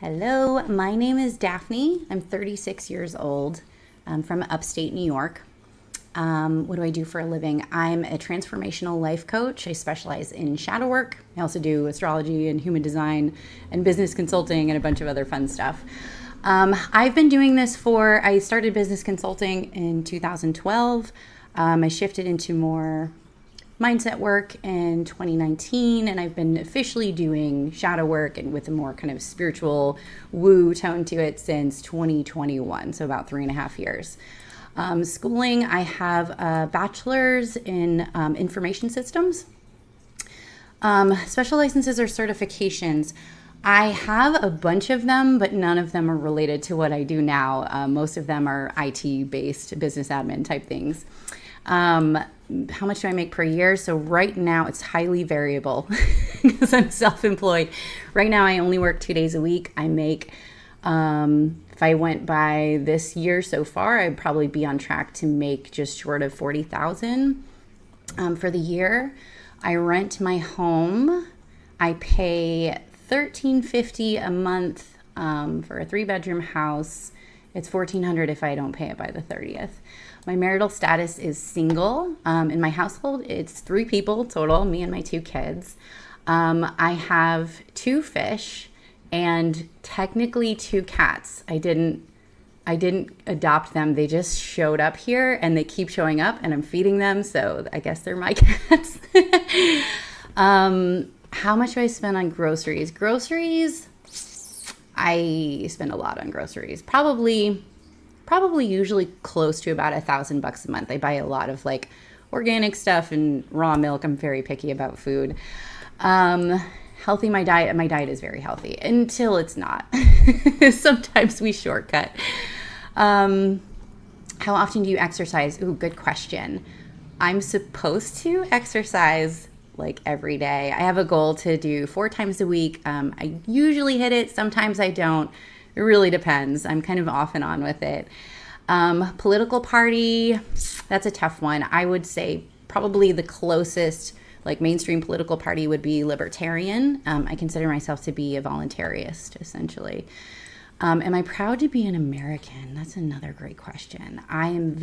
Hello, my name is Daphne. I'm 36 years old. I'm from upstate New York. What do I do for a living? I'm a transformational life coach. I specialize in shadow work. I also do astrology and human design and business consulting and a bunch of other fun stuff. I've been doing this I started business consulting in 2012. I shifted into more mindset work in 2019, and I've been officially doing shadow work and with a more kind of spiritual woo tone to it since 2021, so about 3.5 years. Schooling, I have a bachelor's in information systems. Special licenses or certifications, I have a bunch of them, but none of them are related to what I do now. Most of them are IT-based business admin type things. How much do I make per year? So right now it's highly variable because I'm self-employed. Right now I only work 2 days a week. I make, if I went by this year so far, I'd probably be on track to make just short of 40,000 for the year. I rent my home. I pay $1,350 a month for a 3-bedroom house. It's $1,400 if I don't pay it by the 30th. My marital status is single. In my household, it's 3 people total, me and my 2 kids. I have 2 fish and technically 2 cats. I didn't adopt them. They just showed up here and they keep showing up and I'm feeding them. So I guess they're my cats. How much do I spend on groceries? Groceries, I spend a lot on groceries. Probably usually close to about $1,000 a month. I buy a lot of like organic stuff and raw milk. I'm very picky about food. Healthy, my diet is very healthy until it's not. Sometimes we shortcut. How often do you exercise? Ooh, good question. I'm supposed to exercise like every day. I have a goal to do 4 times a week. I usually hit it. Sometimes I don't. It really depends. I'm kind of off and on with it. Political party, that's a tough one. I would say probably the closest like mainstream political party would be libertarian. I consider myself to be a voluntarist, essentially. Am I proud to be an American? That's another great question. I'm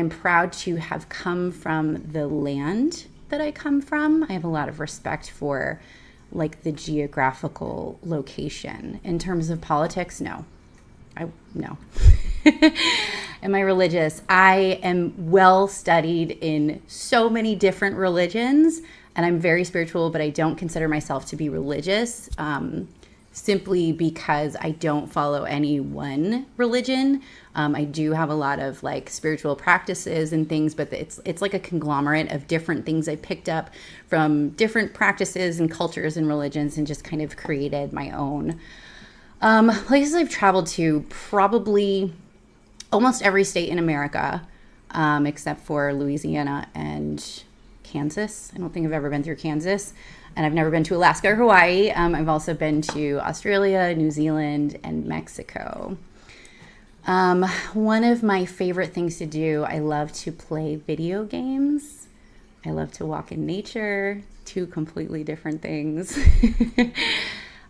proud to have come from the land that I come from. I have a lot of respect for like the geographical location. In terms of politics, no. No. Am I religious? I am well studied in so many different religions, and I'm very spiritual, but I don't consider myself to be religious, simply because I don't follow any one religion. I do have a lot of like spiritual practices and things, but it's like a conglomerate of different things I picked up from different practices and cultures and religions and just kind of created my own. Places I've traveled to, probably almost every state in America, except for Louisiana and Kansas. I don't think I've ever been through Kansas. And I've never been to Alaska or Hawaii. I've also been to Australia, New Zealand, and Mexico. One of my favorite things to do, I love to play video games. I love to walk in nature, 2 completely different things.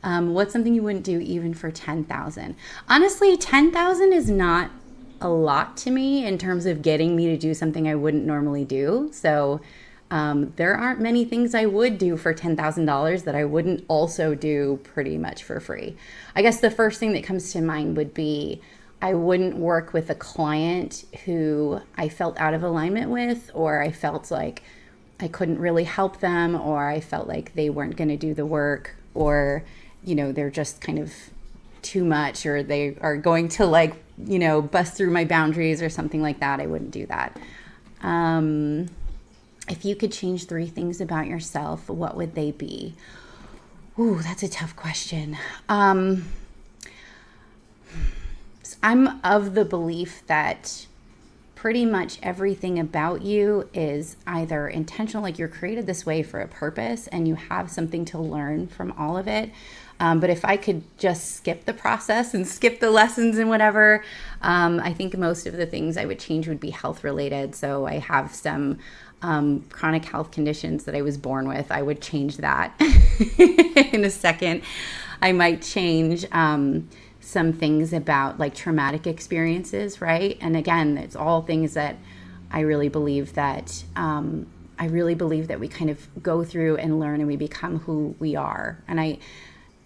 What's something you wouldn't do even for 10,000? Honestly, 10,000 is not a lot to me in terms of getting me to do something I wouldn't normally do. So there aren't many things I would do for $10,000 that I wouldn't also do pretty much for free. I guess the first thing that comes to mind would be I wouldn't work with a client who I felt out of alignment with, or I felt like I couldn't really help them, or I felt like they weren't going to do the work, or, you know, they're just kind of too much, or they are going to like, you know, bust through my boundaries or something like that. I wouldn't do that. If you could change 3 things about yourself, what would they be? Ooh, that's a tough question. I'm of the belief that pretty much everything about you is either intentional, like you're created this way for a purpose and you have something to learn from all of it. But if I could just skip the process and skip the lessons and whatever, I think most of the things I would change would be health related. So I have some chronic health conditions that I was born with. I would change that in a second. I might change some things about like traumatic experiences, right? And again, it's all things that I really believe that we kind of go through and learn, and we become who we are. And I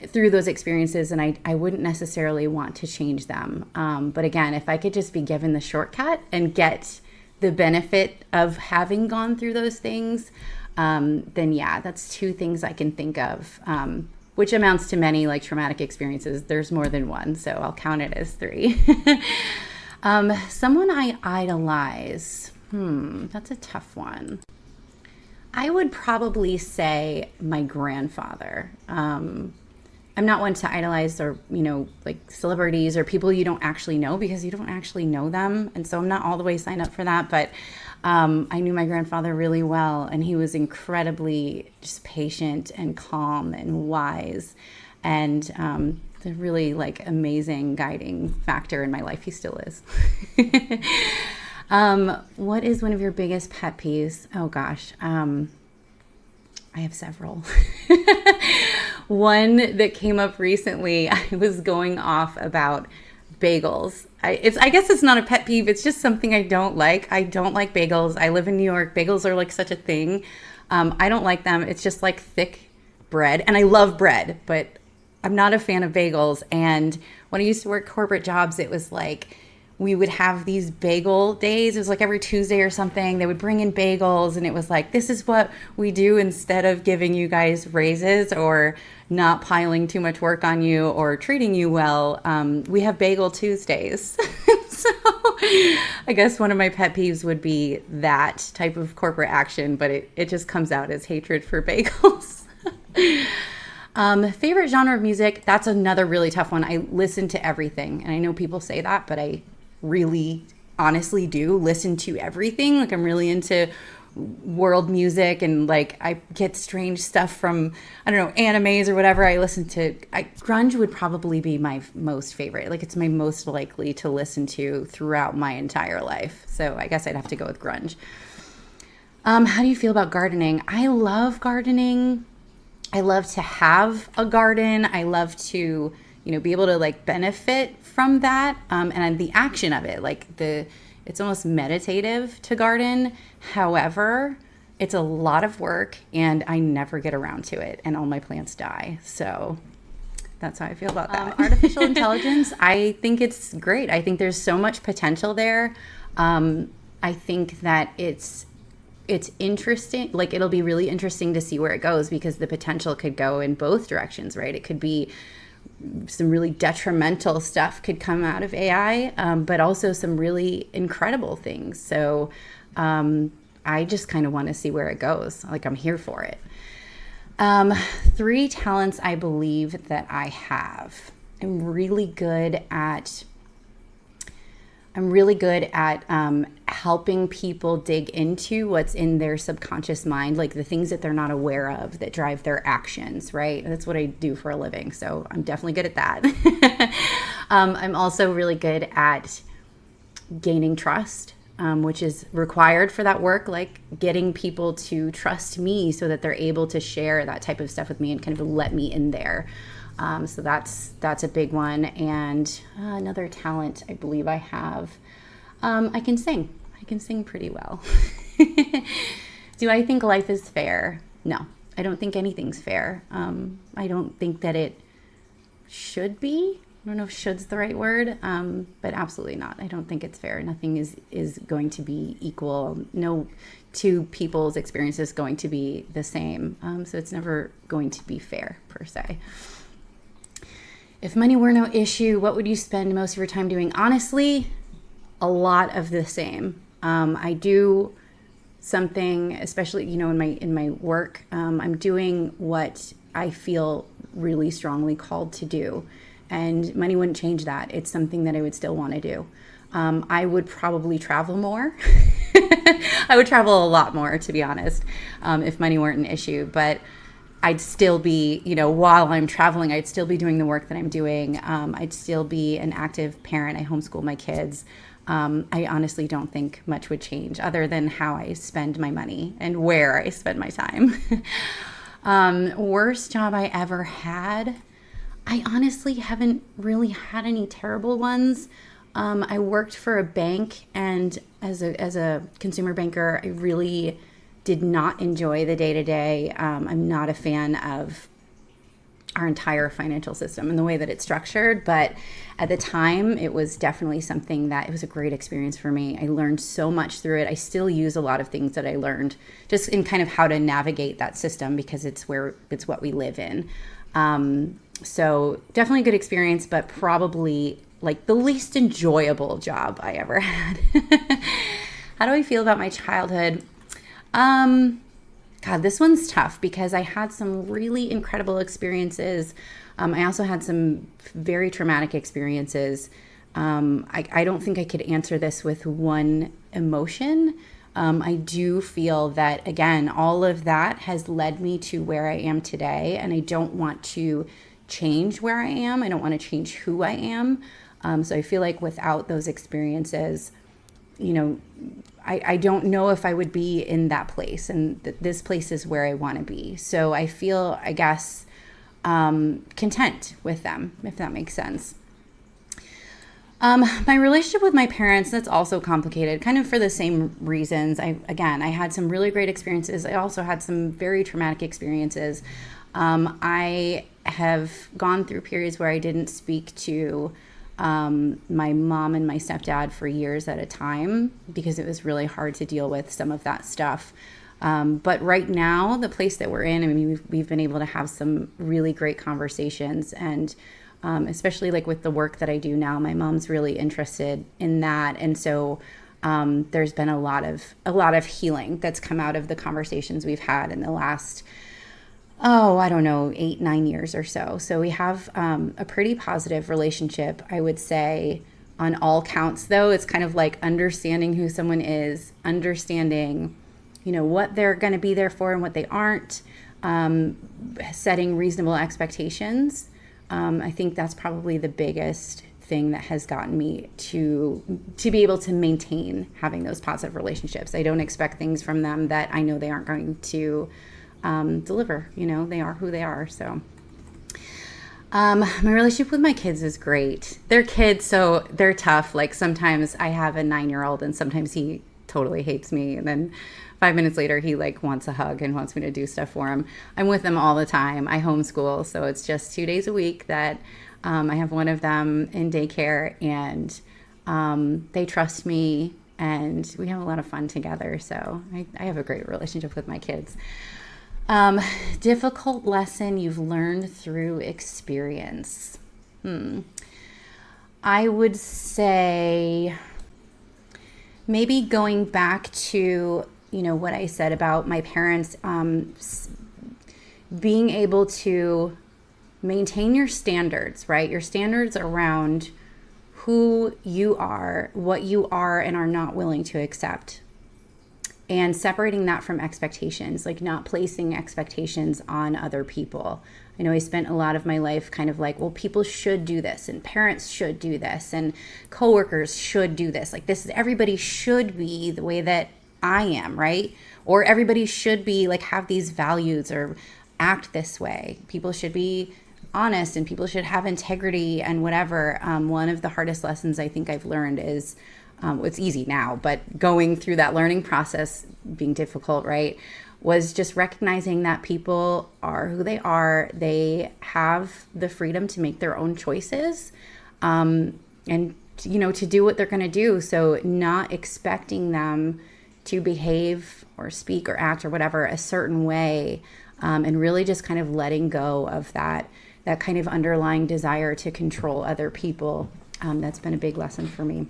through those experiences, and I wouldn't necessarily want to change them. But again, if I could just be given the shortcut and get the benefit of having gone through those things, then yeah, that's two things I can think of, which amounts to many like traumatic experiences. There's more than one, so I'll count it as 3. Someone I idolize. That's a tough one. I would probably say my grandfather. I'm not one to idolize or, like celebrities or people you don't actually know, because you don't actually know them. And so I'm not all the way signed up for that. But I knew my grandfather really well, and he was incredibly just patient and calm and wise, and a really like amazing guiding factor in my life. He still is. What is one of your biggest pet peeves? Oh gosh. I have several. One that came up recently, I was going off about bagels. I guess it's not a pet peeve. It's just something I don't like. I don't like bagels. I live in New York. Bagels are like such a thing. I don't like them. It's just like thick bread. And I love bread, but I'm not a fan of bagels. And when I used to work corporate jobs, it was like we would have these bagel days. It was like every Tuesday or something. They would bring in bagels, and it was like, this is what we do instead of giving you guys raises or not piling too much work on you or treating you well. We have Bagel Tuesdays. So I guess one of my pet peeves would be that type of corporate action, but it just comes out as hatred for bagels. Favorite genre of music? That's another really tough one. I listen to everything, and I know people say that, but I really honestly do listen to everything. Like I'm really into world music, and like I get strange stuff from, I don't know, animes or whatever. Grunge would probably be my most favorite. Like it's my most likely to listen to throughout my entire life. So I guess I'd have to go with grunge. How do you feel about gardening? I love gardening. I love to have a garden. I love to, be able to like benefit from that. And the action of it, like it's almost meditative to garden. However, it's a lot of work, and I never get around to it, and all my plants die. So that's how I feel about that. Artificial intelligence, I think it's great. I think there's so much potential there. I think that it's interesting. Like it'll be really interesting to see where it goes, because the potential could go in both directions, right? It could be some really detrimental stuff could come out of AI, but also some really incredible things. So I just kind of want to see where it goes. Like I'm here for it. 3 talents I believe that I have. I'm really good at helping people dig into what's in their subconscious mind, like the things that they're not aware of that drive their actions, right? That's what I do for a living. So I'm definitely good at that. I'm also really good at gaining trust, which is required for that work, like getting people to trust me so that they're able to share that type of stuff with me and kind of let me in there. So that's a big one. And another talent I believe I have, I can sing. I can sing pretty well. Do I think life is fair? No, I don't think anything's fair. I don't think that it should be. I don't know if should's the right word, but absolutely not. I don't think it's fair. Nothing is going to be equal. No two people's experience is going to be the same. So it's never going to be fair per se. If money were no issue, what would you spend most of your time doing? Honestly, a lot of the same. I do something, especially, in my work, I'm doing what I feel really strongly called to do. And money wouldn't change that. It's something that I would still want to do. I would probably travel more. I would travel a lot more, to be honest, if money weren't an issue. But I'd still be, while I'm traveling, I'd still be doing the work that I'm doing. I'd still be an active parent. I homeschool my kids. I honestly don't think much would change other than how I spend my money and where I spend my time. Worst job I ever had. I honestly haven't really had any terrible ones. I worked for a bank, and as a consumer banker, I really did not enjoy the day to day. I'm not a fan of our entire financial system and the way that it's structured, but at the time, it was definitely something that it was a great experience for me. I learned so much through it. I still use a lot of things that I learned just in kind of how to navigate that system, because it's what we live in. So definitely a good experience, but probably like the least enjoyable job I ever had. How do I feel about my childhood? God, this one's tough because I had some really incredible experiences. I also had some very traumatic experiences. I don't think I could answer this with one emotion. I do feel that, again, all of that has led me to where I am today, and I don't want to change where I am. I don't want to change who I am. So I feel like without those experiences, I don't know if I would be in that place, and this place is where I want to be. So I feel, I guess, content with them, if that makes sense. My relationship with my parents, that's also complicated, kind of for the same reasons. I had some really great experiences. I also had some very traumatic experiences. I have gone through periods where I didn't speak to my mom and my stepdad for years at a time because it was really hard to deal with some of that stuff. But right now, the place that we're in, I mean, we've been able to have some really great conversations, and especially like with the work that I do now, my mom's really interested in that. And so there's been a lot of healing that's come out of the conversations we've had in the last, I don't know, 8-9 years or so. So we have a pretty positive relationship, I would say, on all counts, though. It's kind of like understanding who someone is, understanding, what they're going to be there for and what they aren't, setting reasonable expectations. I think that's probably the biggest thing that has gotten me to be able to maintain having those positive relationships. I don't expect things from them that I know they aren't going to deliver. They are who they are. So my relationship with my kids is great. They're kids, so they're tough. Like sometimes I have a 9-year-old and sometimes he totally hates me, and then 5 minutes later he like wants a hug and wants me to do stuff for him. I'm with them all the time. I homeschool, so it's just 2 days a week that I have one of them in daycare, and they trust me and we have a lot of fun together. So I have a great relationship with my kids. Difficult lesson you've learned through experience. I would say maybe going back to, what I said about my parents, being able to maintain your standards, right? Your standards around who you are, what you are and are not willing to accept. And separating that from expectations, like not placing expectations on other people. I know I spent a lot of my life kind of like, well, people should do this, and parents should do this, and coworkers should do this. Like everybody should be the way that I am, right? Or everybody should be like, have these values or act this way. People should be honest and people should have integrity and whatever. One of the hardest lessons I think I've learned is, it's easy now, but going through that learning process being difficult, right, was just recognizing that people are who they are. They have the freedom to make their own choices, and, to do what they're going to do. So not expecting them to behave or speak or act or whatever a certain way, and really just kind of letting go of that kind of underlying desire to control other people. That's been a big lesson for me.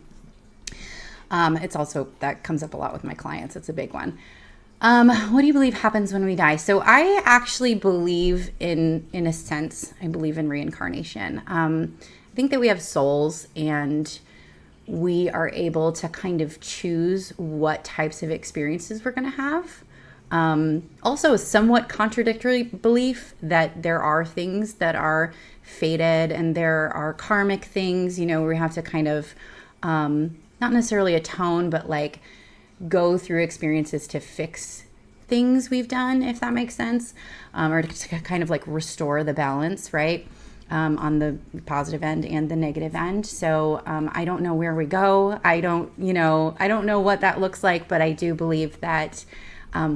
It's also, that comes up a lot with my clients. It's a big one. What do you believe happens when we die? So I actually believe in a sense, I believe in reincarnation. I think that we have souls and we are able to kind of choose what types of experiences we're going to have. Also a somewhat contradictory belief that there are things that are fated and there are karmic things, where we have to kind of, not necessarily atone, but like go through experiences to fix things we've done, if that makes sense, or to kind of like restore the balance, right? on the positive end and the negative end. So I don't know where we go. I don't know what that looks like, but I do believe that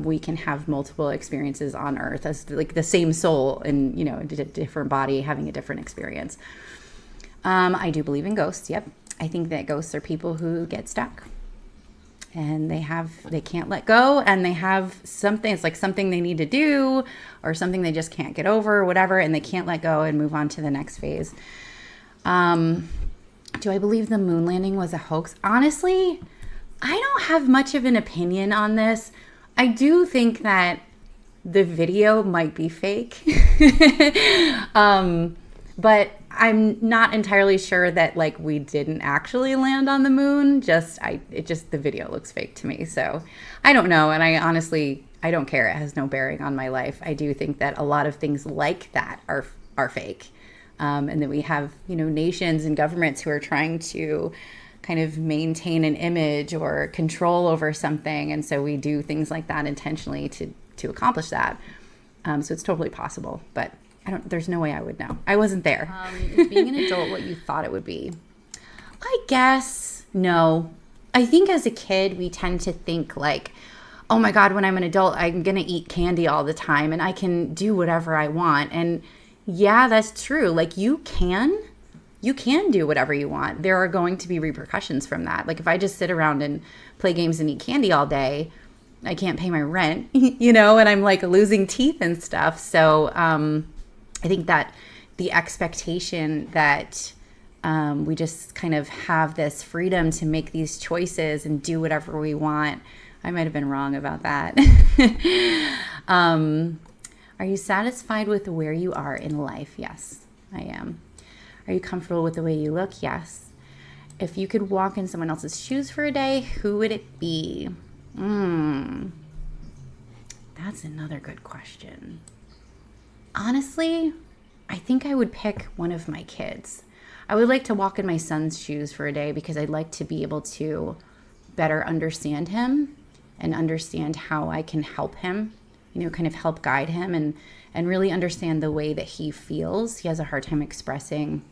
we can have multiple experiences on earth as like the same soul in, a different body having a different experience. I do believe in ghosts. Yep. I think that ghosts are people who get stuck and they can't let go, and they have something, it's like something they need to do or something they just can't get over or whatever, and they can't let go and move on to the next phase. Do I believe the moon landing was a hoax? Honestly, I don't have much of an opinion on this. I do think that the video might be fake. But I'm not entirely sure that like we didn't actually land on the moon. The video looks fake to me. So I don't know. And I don't care. It has no bearing on my life. I do think that a lot of things like that are fake. And that we have, nations and governments who are trying to kind of maintain an image or control over something. And so we do things like that intentionally to accomplish that. So it's totally possible, but there's no way I would know. I wasn't there. Is being an adult what you thought it would be? I guess no. I think as a kid, we tend to think like, oh my God, when I'm an adult, I'm going to eat candy all the time and I can do whatever I want. And yeah, that's true. Like you can do whatever you want. There are going to be repercussions from that. Like if I just sit around and play games and eat candy all day, I can't pay my rent, and I'm like losing teeth and stuff. So, I think that the expectation that we just kind of have this freedom to make these choices and do whatever we want. I might have been wrong about that. Are you satisfied with where you are in life? Yes, I am. Are you comfortable with the way you look? Yes. If you could walk in someone else's shoes for a day, who would it be? That's another good question. Honestly, I think I would pick one of my kids. I would like to walk in my son's shoes for a day because I'd like to be able to better understand him and understand how I can help him, kind of help guide him and really understand the way that he feels. He has a hard time expressing,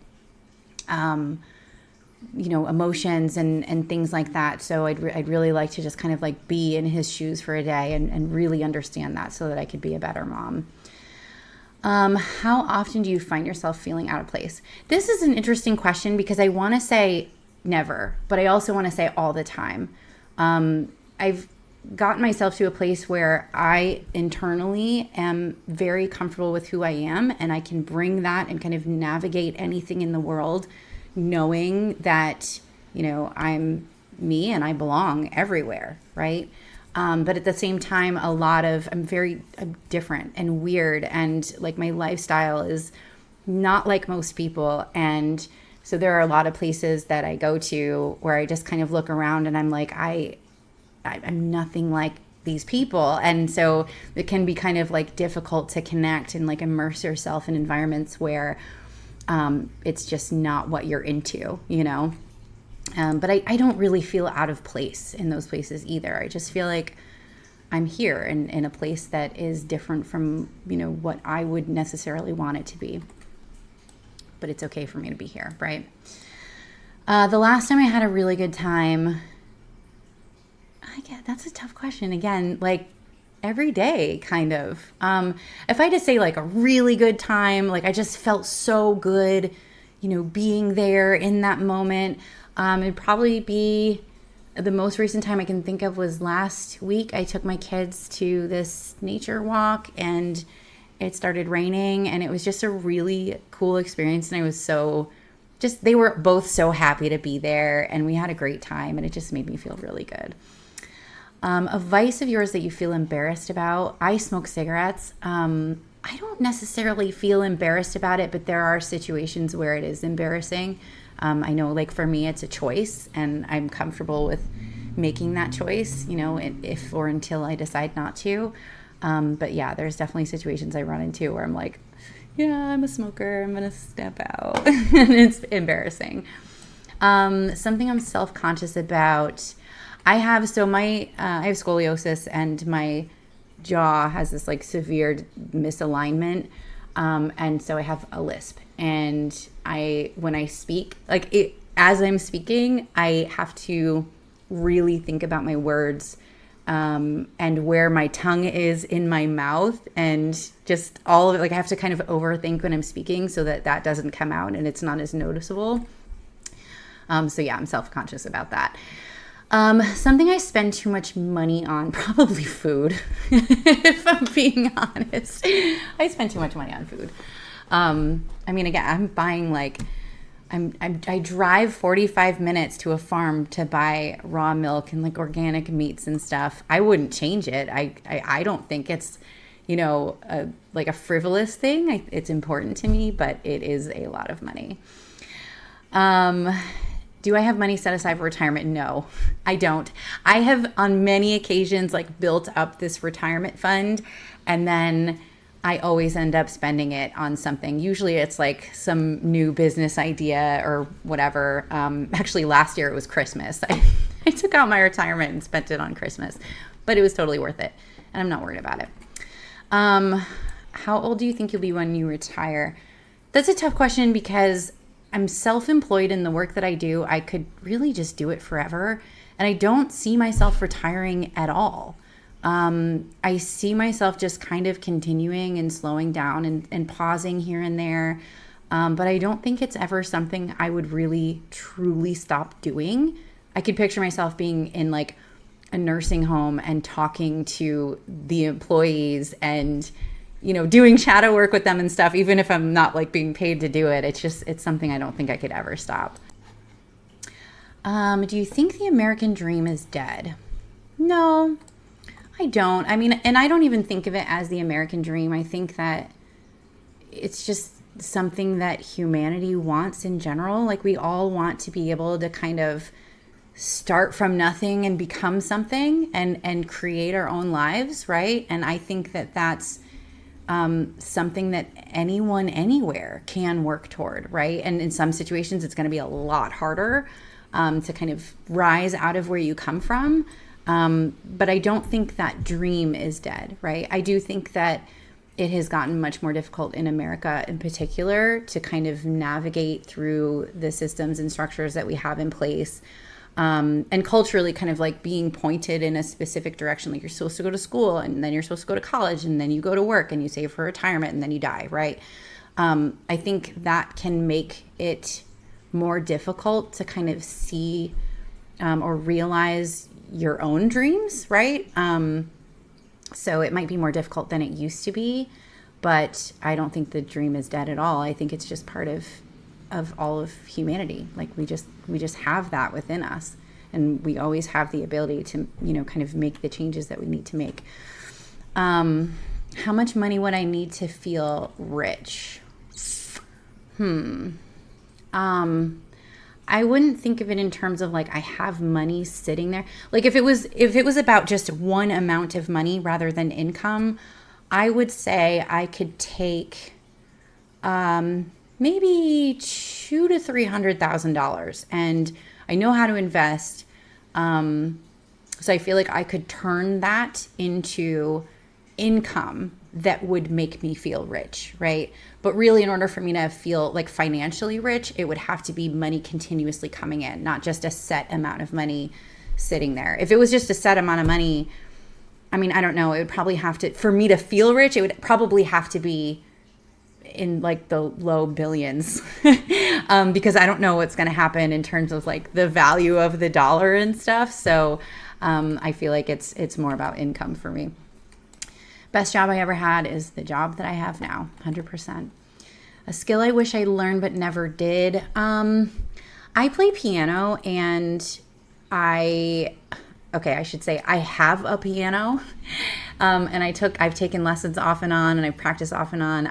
emotions and things like that. So I'd really like to just kind of like be in his shoes for a day and really understand that so that I could be a better mom. How often do you find yourself feeling out of place? This is an interesting question because I want to say never, but I also want to say all the time. I've gotten myself to a place where I internally am very comfortable with who I am, and I can bring that and kind of navigate anything in the world knowing that, I'm me and I belong everywhere, right? But at the same time, I'm different and weird, and like my lifestyle is not like most people. And so there are a lot of places that I go to where I just kind of look around and I'm like, I'm nothing like these people. And so it can be kind of like difficult to connect and like immerse yourself in environments where it's just not what you're into, But I don't really feel out of place in those places either. I just feel like I'm here in a place that is different from, what I would necessarily want it to be. But it's okay for me to be here, right? The last time I had a really good time, that's a tough question. Again, like every day, kind of. If I just say like a really good time, like I just felt so good, being there in that moment. It'd probably be the most recent time I can think of was last week. I took my kids to this nature walk and it started raining, and it was just a really cool experience. And I was they were both so happy to be there, and we had a great time, and it just made me feel really good. A vice of yours that you feel embarrassed about? I smoke cigarettes. I don't necessarily feel embarrassed about it, but there are situations where it is embarrassing. I know, like for me, it's a choice, and I'm comfortable with making that choice, if or until I decide not to. But yeah, there's definitely situations I run into where I'm like, yeah, I'm a smoker, I'm gonna step out. And it's embarrassing. Something I'm self-conscious about. I have scoliosis, and my jaw has this like severe misalignment. And so I have a lisp, And when I speak, like as I'm speaking, I have to really think about my words, and where my tongue is in my mouth, and just all of it. Like I have to kind of overthink when I'm speaking so that doesn't come out and it's not as noticeable. So yeah, I'm self-conscious about that. Something I spend too much money on, probably food. If I'm being honest, I spend too much money on food. I mean, again, I'm buying I drive 45 minutes to a farm to buy raw milk and like organic meats and stuff. I wouldn't change it. I don't think it's, like a frivolous thing. It's important to me, but it is a lot of money. Do I have money set aside for retirement? No, I don't. I have on many occasions like built up this retirement fund, and then I always end up spending it on something. Usually it's like some new business idea or whatever. Actually, last year it was Christmas. I took out my retirement and spent it on Christmas, but it was totally worth it, and I'm not worried about it. How old do you think you'll be when you retire? That's a tough question because I'm self-employed in the work that I do. I could really just do it forever, and I don't see myself retiring at all. I see myself just kind of continuing and slowing down and pausing here and there. But I don't think it's ever something I would really truly stop doing. I could picture myself being in like a nursing home and talking to the employees and, doing shadow work with them and stuff, even if I'm not like being paid to do it. It's something I don't think I could ever stop. Do you think the American dream is dead? No, I don't. I mean, and I don't even think of it as the American dream. I think that it's just something that humanity wants in general. Like we all want to be able to kind of start from nothing and become something and create our own lives, right? And I think that that's something that anyone anywhere can work toward, right? And in some situations, it's going to be a lot harder to kind of rise out of where you come from. But I don't think that dream is dead, right? I do think that it has gotten much more difficult in America in particular to kind of navigate through the systems and structures that we have in place. And culturally kind of like being pointed in a specific direction. Like you're supposed to go to school and then you're supposed to go to college and then you go to work and you save for retirement and then you die, right? I think that can make it more difficult to kind of see or realize your own dreams, right? So it might be more difficult than it used to be, but I don't think the dream is dead at all. I think it's just part of all of humanity. Like we just have that within us, and we always have the ability to, kind of make the changes that we need to make. How much money would I need to feel rich? I wouldn't think of it in terms of like I have money sitting there. Like if it was about just one amount of money rather than income, I would say I could take maybe $200,000 to $300,000, and I know how to invest. So I feel like I could turn that into income that would make me feel rich, right? But really, in order for me to feel like financially rich, it would have to be money continuously coming in, not just a set amount of money sitting there. If it was just a set amount of money, I mean, I don't know, it would probably have to, for me to feel rich, it would probably have to be in like the low billions because I don't know what's going to happen in terms of like the value of the dollar and stuff. So I feel like it's more about income for me. Best job I ever had is the job that I have now, 100%. A skill I wish I learned but never did. I play piano, and I should say I have a piano, and I've taken lessons off and on, and I practice off and on.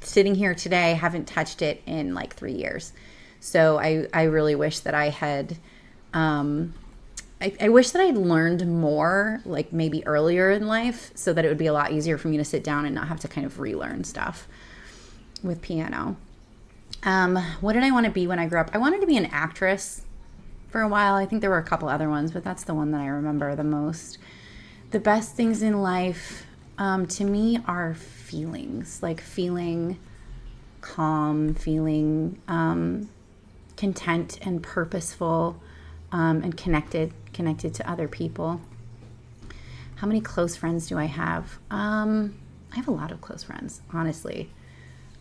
Sitting here today, haven't touched it in like 3 years. So I really wish that I had, I wish that I'd learned more, like maybe earlier in life, so that it would be a lot easier for me to sit down and not have to kind of relearn stuff with piano. What did I want to be when I grew up? I wanted to be an actress for a while. I think there were a couple other ones, but that's the one that I remember the most. The best things in life to me are feelings, like feeling calm, feeling content and purposeful, and connected to other people. How many close friends do I have? I have a lot of close friends, honestly.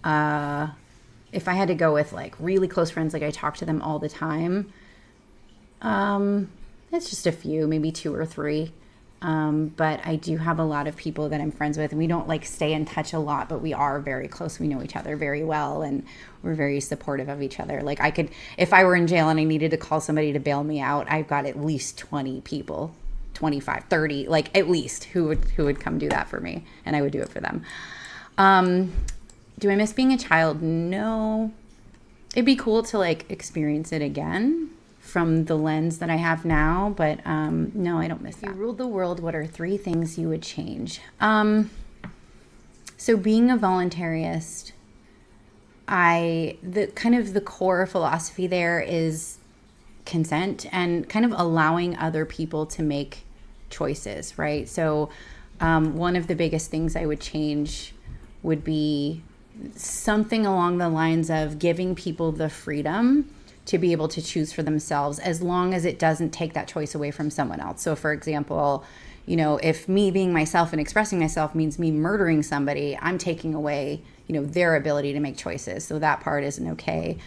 If I had to go with like really close friends, like I talk to them all the time, it's just a few, maybe 2 or 3. But I do have a lot of people that I'm friends with, and we don't like stay in touch a lot, but we are very close. We know each other very well, and we're very supportive of each other. Like I could, if I were in jail and I needed to call somebody to bail me out, I've got at least 20 people, 25, 30, like at least who would come do that for me, and I would do it for them. Do I miss being a child? No. It'd be cool to like experience it again from the lens that I have now, but no, I don't miss that. If you ruled the world, what are 3 things you would change? So being a voluntarist, the core philosophy there is consent and kind of allowing other people to make choices, right? So one of the biggest things I would change would be something along the lines of giving people the freedom to be able to choose for themselves, as long as it doesn't take that choice away from someone else. So for example, if me being myself and expressing myself means me murdering somebody, I'm taking away, their ability to make choices. So that part isn't okay.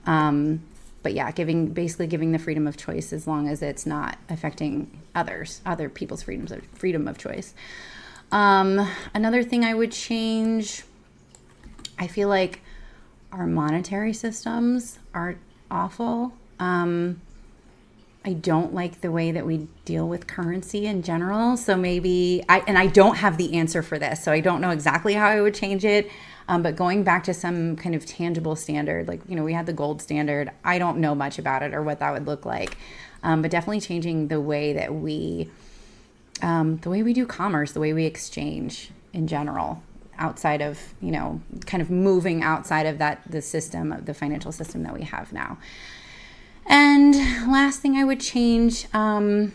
But yeah, giving the freedom of choice, as long as it's not affecting other people's freedom of choice. Another thing I would change, I feel like our monetary systems are awful. I don't like the way that we deal with currency in general. So maybe I don't have the answer for this, so I don't know exactly how I would change it. But going back to some kind of tangible standard, like, we had the gold standard. I don't know much about it or what that would look like. But definitely changing the way that we do commerce, the way we exchange in general, outside of, kind of moving outside of the system of the financial system that we have now. And last thing I would change, I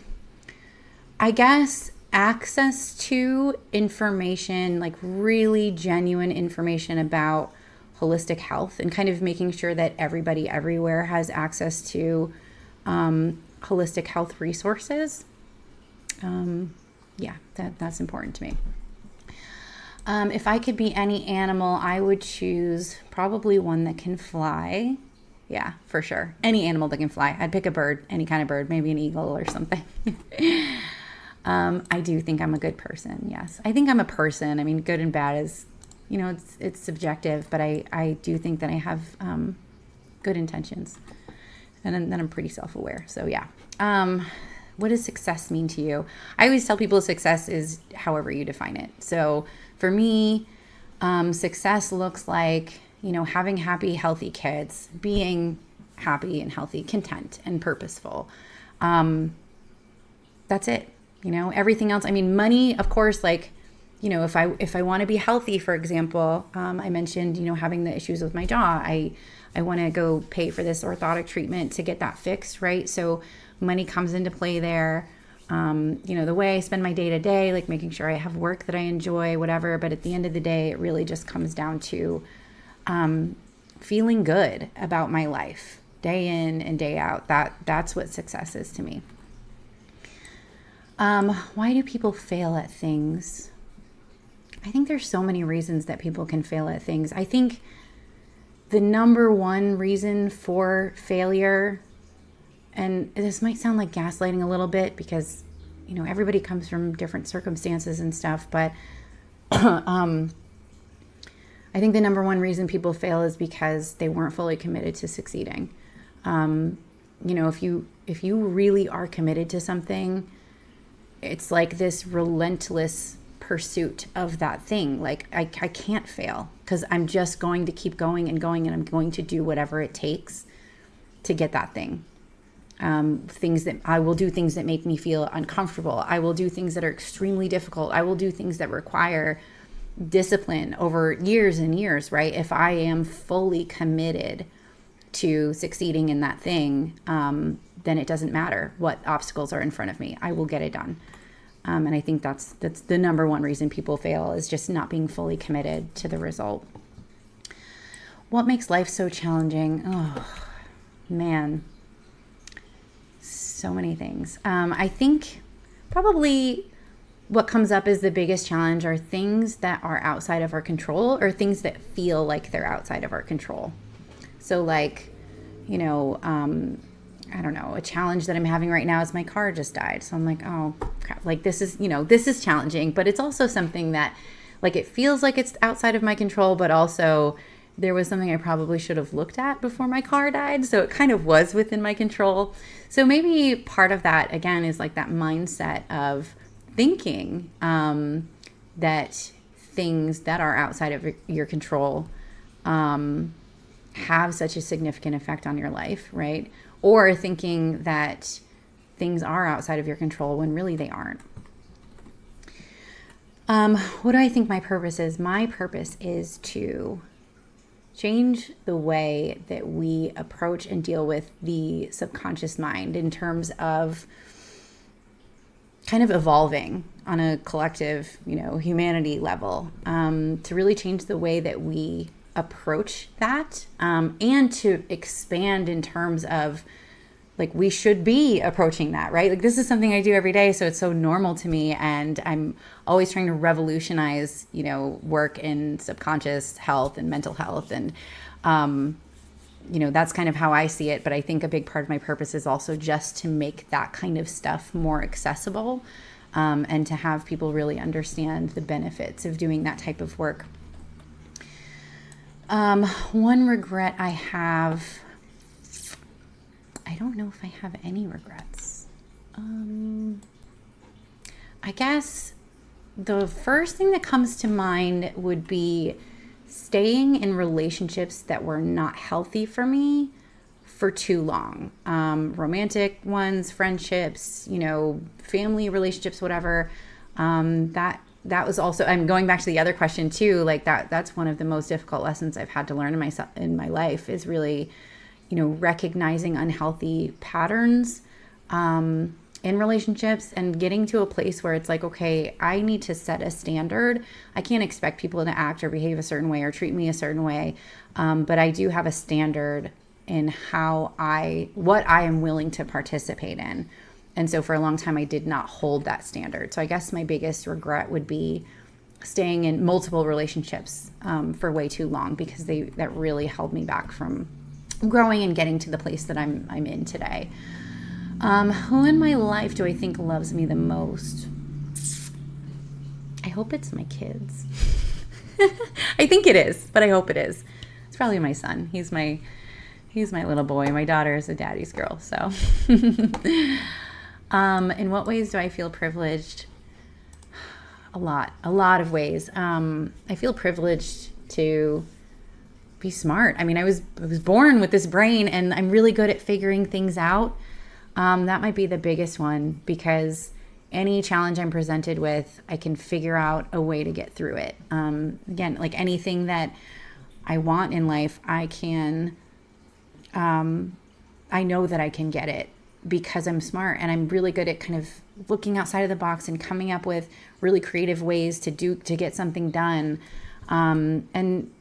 guess access to information, like really genuine information about holistic health, and kind of making sure that everybody everywhere has access to holistic health resources. That's important to me. If I could be any animal, I would choose probably one that can fly. Yeah, for sure. Any animal that can fly. I'd pick a bird, any kind of bird, maybe an eagle or something. I do think I'm a good person. Yes. I think I'm a person. I mean, good and bad is, it's subjective, but I do think that I have good intentions, and then I'm pretty self-aware. So yeah. What does success mean to you? I always tell people success is however you define it. So for me, success looks like, having happy, healthy kids, being happy and healthy, content and purposeful. That's it. Everything else. I mean, money, of course, like, if I want to be healthy, for example, I mentioned, having the issues with my jaw. I want to go pay for this orthotic treatment to get that fixed, right? So money comes into play there. The way I spend my day to day, like making sure I have work that I enjoy, whatever. But at the end of the day, it really just comes down to feeling good about my life day in and day out. That's what success is to me. Why do people fail at things? I think there's so many reasons that people can fail at things. I think the number one reason for failure, and this might sound like gaslighting a little bit because, everybody comes from different circumstances and stuff, but I think the number one reason people fail is because they weren't fully committed to succeeding. If you really are committed to something, it's like this relentless pursuit of that thing. Like I can't fail because I'm just going to keep going and going, and I'm going to do whatever it takes to get that thing. I will do things that make me feel uncomfortable. I will do things that are extremely difficult. I will do things that require discipline over years and years, right? If I am fully committed to succeeding in that thing, then it doesn't matter what obstacles are in front of me. I will get it done. And I think that's the number one reason people fail, is just not being fully committed to the result. what makes life so challenging? Oh, man. So many things. I think probably what comes up as the biggest challenge are things that are outside of our control, or things that feel like they're outside of our control. So like, you know, I don't know, a challenge that I'm having right now is my car just died. So I'm like, oh crap, like this is challenging, but it's also something that like, it feels like it's outside of my control, but also there was something I probably should have looked at before my car died. So it kind of was within my control. So maybe part of that, again, is like that mindset of thinking that things that are outside of your control have such a significant effect on your life, right? Or thinking that things are outside of your control when really they aren't. What do I think my purpose is? My purpose is to change the way that we approach and deal with the subconscious mind in terms of kind of evolving on a collective, humanity level, to really change the way that we approach that, and to expand in terms of like we should be approaching that, right? Like this is something I do every day, so it's so normal to me, and I'm always trying to revolutionize, work in subconscious health and mental health, and that's kind of how I see it. But I think a big part of my purpose is also just to make that kind of stuff more accessible, and to have people really understand the benefits of doing that type of work. One regret I have, I don't know if I have any regrets. I guess the first thing that comes to mind would be staying in relationships that were not healthy for me for too long. Romantic ones, friendships, family relationships, whatever. That was also, I'm going back to the other question too, like that's one of the most difficult lessons I've had to learn in my life, is really, recognizing unhealthy patterns in relationships and getting to a place where it's like, okay, I need to set a standard. I can't expect people to act or behave a certain way or treat me a certain way. But I do have a standard in what I am willing to participate in. And so for a long time, I did not hold that standard. So I guess my biggest regret would be staying in multiple relationships for way too long, because that really held me back from growing and getting to the place that I'm in today. Who in my life do I think loves me the most? I hope it's my kids. I think it is, but I hope it is. It's probably my son. He's my little boy. My daughter is a daddy's girl. So, in what ways do I feel privileged? A lot of ways. I feel privileged to be smart. I mean, I was born with this brain, and I'm really good at figuring things out. That might be the biggest one, because any challenge I'm presented with, I can figure out a way to get through it. Again, like anything that I want in life, I know that I can get it because I'm smart, and I'm really good at kind of looking outside of the box and coming up with really creative ways to get something done. And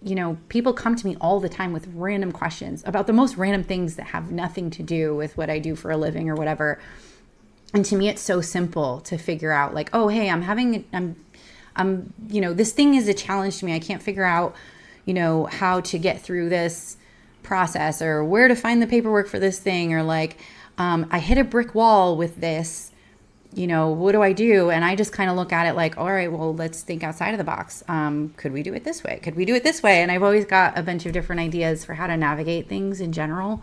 people come to me all the time with random questions about the most random things that have nothing to do with what I do for a living or whatever. And to me, it's so simple to figure out, like, oh, hey, this thing is a challenge to me. I can't figure out, how to get through this process, or where to find the paperwork for this thing, or like, I hit a brick wall with this. What do I do? And I just kind of look at it like, all right, well, let's think outside of the box. Could we do it this way? Could we do it this way? And I've always got a bunch of different ideas for how to navigate things in general.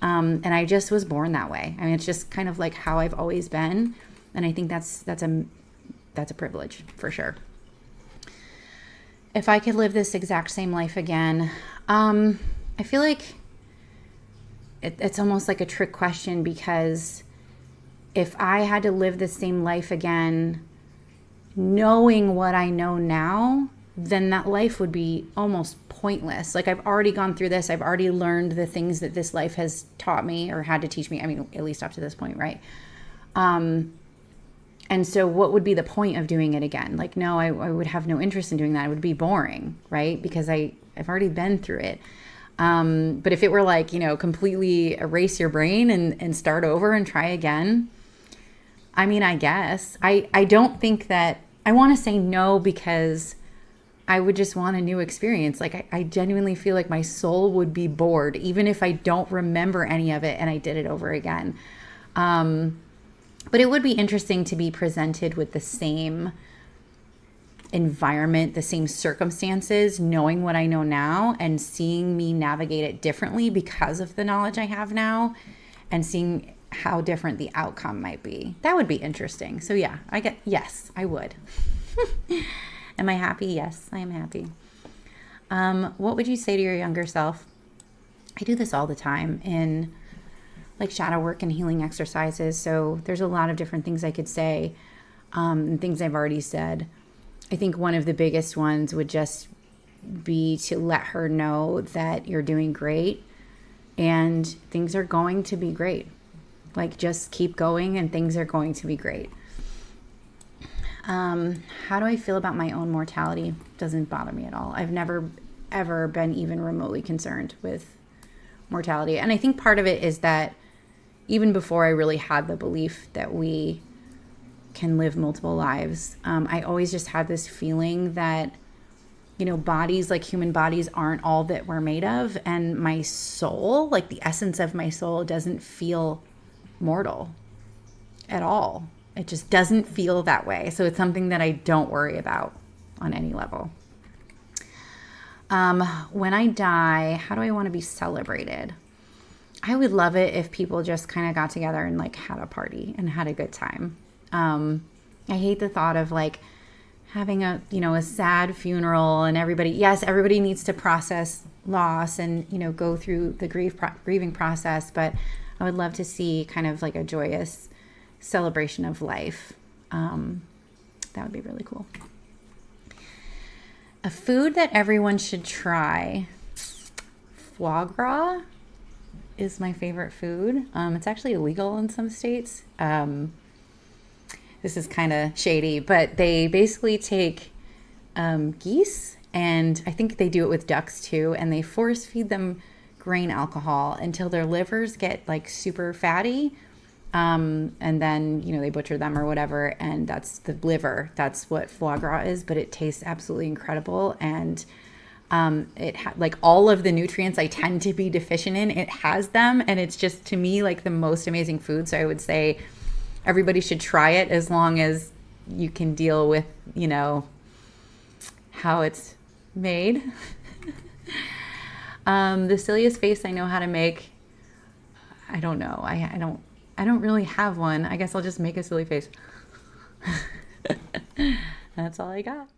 And I just was born that way. I mean, it's just kind of like how I've always been. And I think that's a privilege for sure. If I could live this exact same life again, I feel like it's almost like a trick question, because if I had to live the same life again, knowing what I know now, then that life would be almost pointless. Like, I've already gone through this. I've already learned the things that this life has taught me or had to teach me. I mean, at least up to this point, right? And so what would be the point of doing it again? Like, no, I would have no interest in doing that. It would be boring, right? Because I've already been through it. But if it were like, completely erase your brain and start over and try again, I mean, I guess. I don't think that I want to say no, because I would just want a new experience. Like, I genuinely feel like my soul would be bored, even if I don't remember any of it and I did it over again. But it would be interesting to be presented with the same environment, the same circumstances, knowing what I know now and seeing me navigate it differently because of the knowledge I have now, and seeing how different the outcome might be. That would be interesting. So yeah, yes, I would. Am I happy? Yes, I am happy. What would you say to your younger self? I do this all the time in like shadow work and healing exercises. So there's a lot of different things I could say, and things I've already said. I think one of the biggest ones would just be to let her know that you're doing great and things are going to be great. Like, just keep going and things are going to be great. How do I feel about my own mortality? Doesn't bother me at all. I've never, ever been even remotely concerned with mortality. And I think part of it is that even before I really had the belief that we can live multiple lives, I always just had this feeling that, bodies, like human bodies, aren't all that we're made of. And my soul, like the essence of my soul, doesn't feel mortal at all. It just doesn't feel that way. So it's something that I don't worry about on any level. When I die, how do I want to be celebrated? I would love it if people just kind of got together and like had a party and had a good time. I hate the thought of like having a sad funeral and everybody needs to process loss and, go through the grieving process. But I would love to see kind of like a joyous celebration of life. That would be really cool. A food that everyone should try. Foie gras is my favorite food. It's actually illegal in some states. This is kind of shady, but they basically take geese, and I think they do it with ducks too, and they force feed them grain alcohol until their livers get like super fatty. And then, they butcher them or whatever, and that's the liver. That's what foie gras is, but it tastes absolutely incredible. And like all of the nutrients I tend to be deficient in, it has them. And it's just, to me, like the most amazing food. So I would say everybody should try it, as long as you can deal with, how it's made. The silliest face I know how to make, I don't know. I don't really have one. I guess I'll just make a silly face. That's all I got.